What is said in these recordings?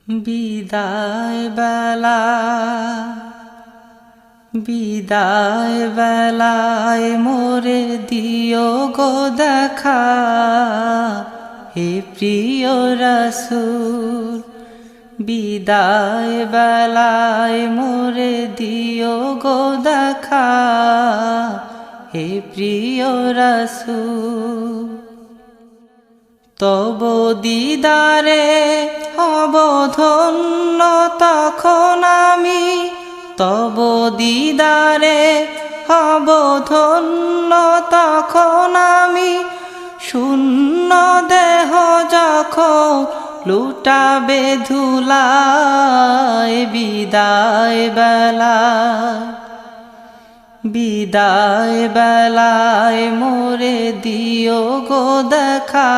বিদায় বেলা বিদায় বেলায় মোরে দিও গো দেখা, হে প্রিয় রাসূল। বিদায় বেলায় মোরে দিও গো দেখা, হে প্রিয় রাসূল। তব দিদারে হব ধন্য তখন আমি, তব দিদারে হব ধন্য তখন আমি। শূন্য দেহ যখন লুটাবে ধুলায়, বিদায় বেলায় বিদায় বেলায় মোরে দিও গো দেখা,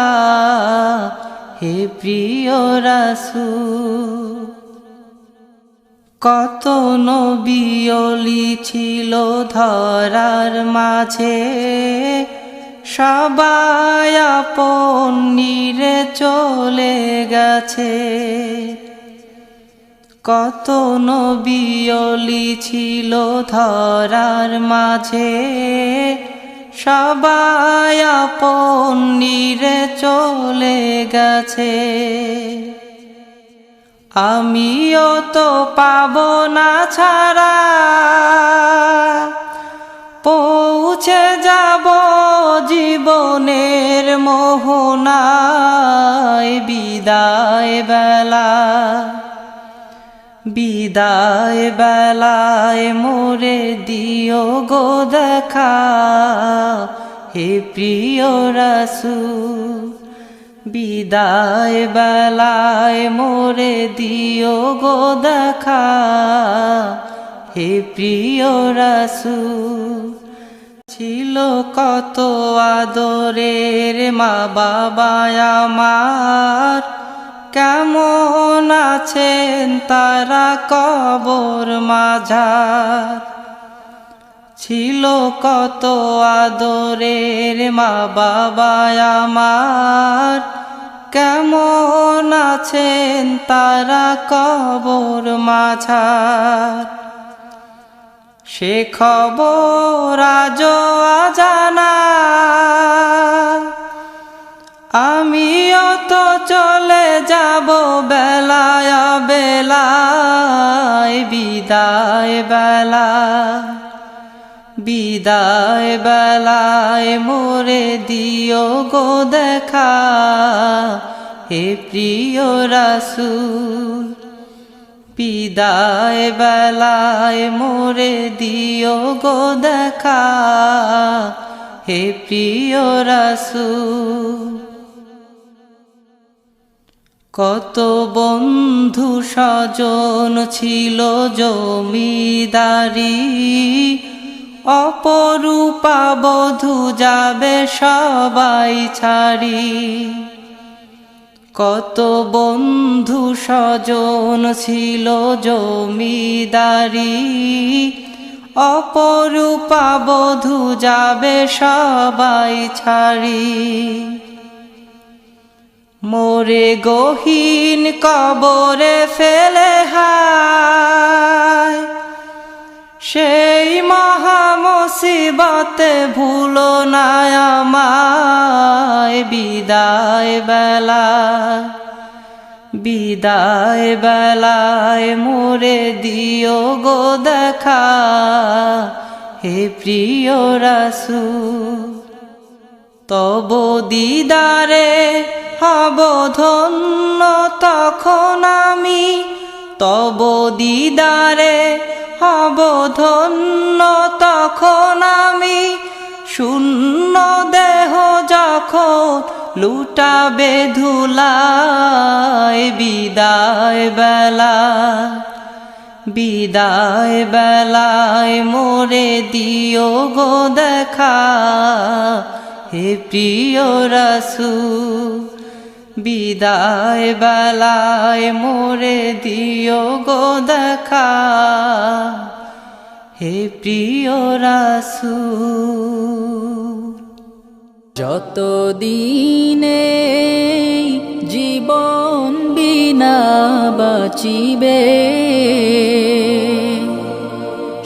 হে প্রিয় রাসূল। কত নবী ওলি ছিল ধরার মাঝে, সবাই আপন নিরে চলে গেছে। কত নবী ওলি ছিল ধরার মাঝে, সবাই আপন নিরে চলে গেছে। আমিও তো পাব না ছাড়া, পৌঁছে যাব জীবনের মোহনায়। বিদায় বেলা বিদায় বেলায় মোরে দিও গো দেখা, হে প্রিয় রাসূল। বিদায় বেলায় মোরে দিও গো দেখা, হে প্রিয় রাসূল। ছিল কত আদরের মা বাবা আমার, কেমন আছেন তারা কবর মাঝার। ছিল কত আদরের মা বাবা আমার, কেমন আছেন তারা কবর মাঝার। সে খবর আজও অজানা, আমিও তো চলে যাব বেলায় বেলায়। বিদায় বেলা বিদায় বেলায় মোরে দিও গো দেখা, হে প্রিয় রাসূল। বিদায় বেলায় মোরে দিও গো দেখা, হে প্রিয় রাসূল। কত বন্ধু স্বজন ছিল জমিদারি, অপরূপা বধূ যাবে সবাই ছাড়ি। কত বন্ধু স্বজন ছিল জমিদারি, অপরূপা বধূ যাবে সবাই ছাড়ি। মোরে গহীন কবরে ফেলে হায়, সেই মহা মুসিবতে ভুলো না আমায়। বিদায় বেলা বিদায় বেলায় মোরে দিও গো দেখা, হে প্রিয় রাসূল। তব দিদারে হব ধন্য তখন আমি, তব দিদারে হব ধন্য তখন আমি। শূন্য দেহ যখন লুটাবে ধুলায়, বিদায় বেলা বিদায় বেলায় মোরে দিও গো দেখা, হে প্রিয় রাসূল। বিদায় বেলায় মোরে দিও গো দেখা, হে প্রিয় রাসূল। যত দিনে জীবন না বাঁচিবে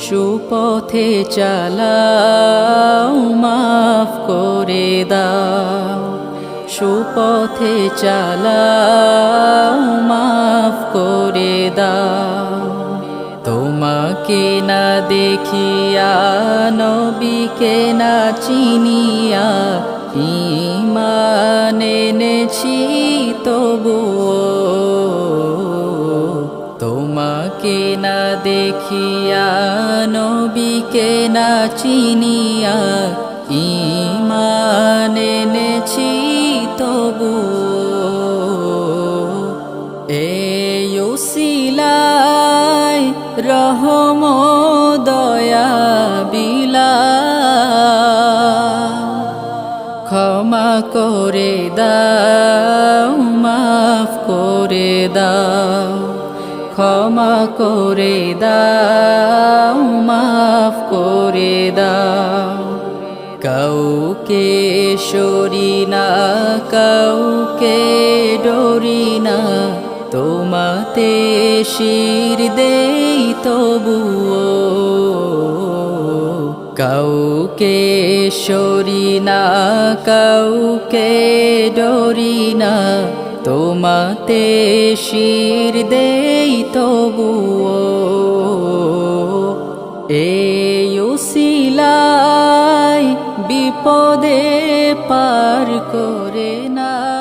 সুপথে চালাও মাফ করে দাও সুপথে চালাও মাফ করে দাও তোমাকে না দেখিয়া নবীকে না চিনিয়া ঈমান এনেছি তবুও তোমাকে না দেখিয়া নবীকে না চিনিয়া ঈমান এনেছি তবুও এই উসিলায় রহম দয়া বিলা ক্ষমা করে দাও মাফ করে দাও ক্ষমা করে দাও মাফ করে দাও কাউকে সরি না কাউকে ডরি না তোমাতে শির দেই তবুও কাউকে সরি না কাউকে ডরি না তোমাতে শির দেই তবুও এই উসিলায় বিপদে পার করে না।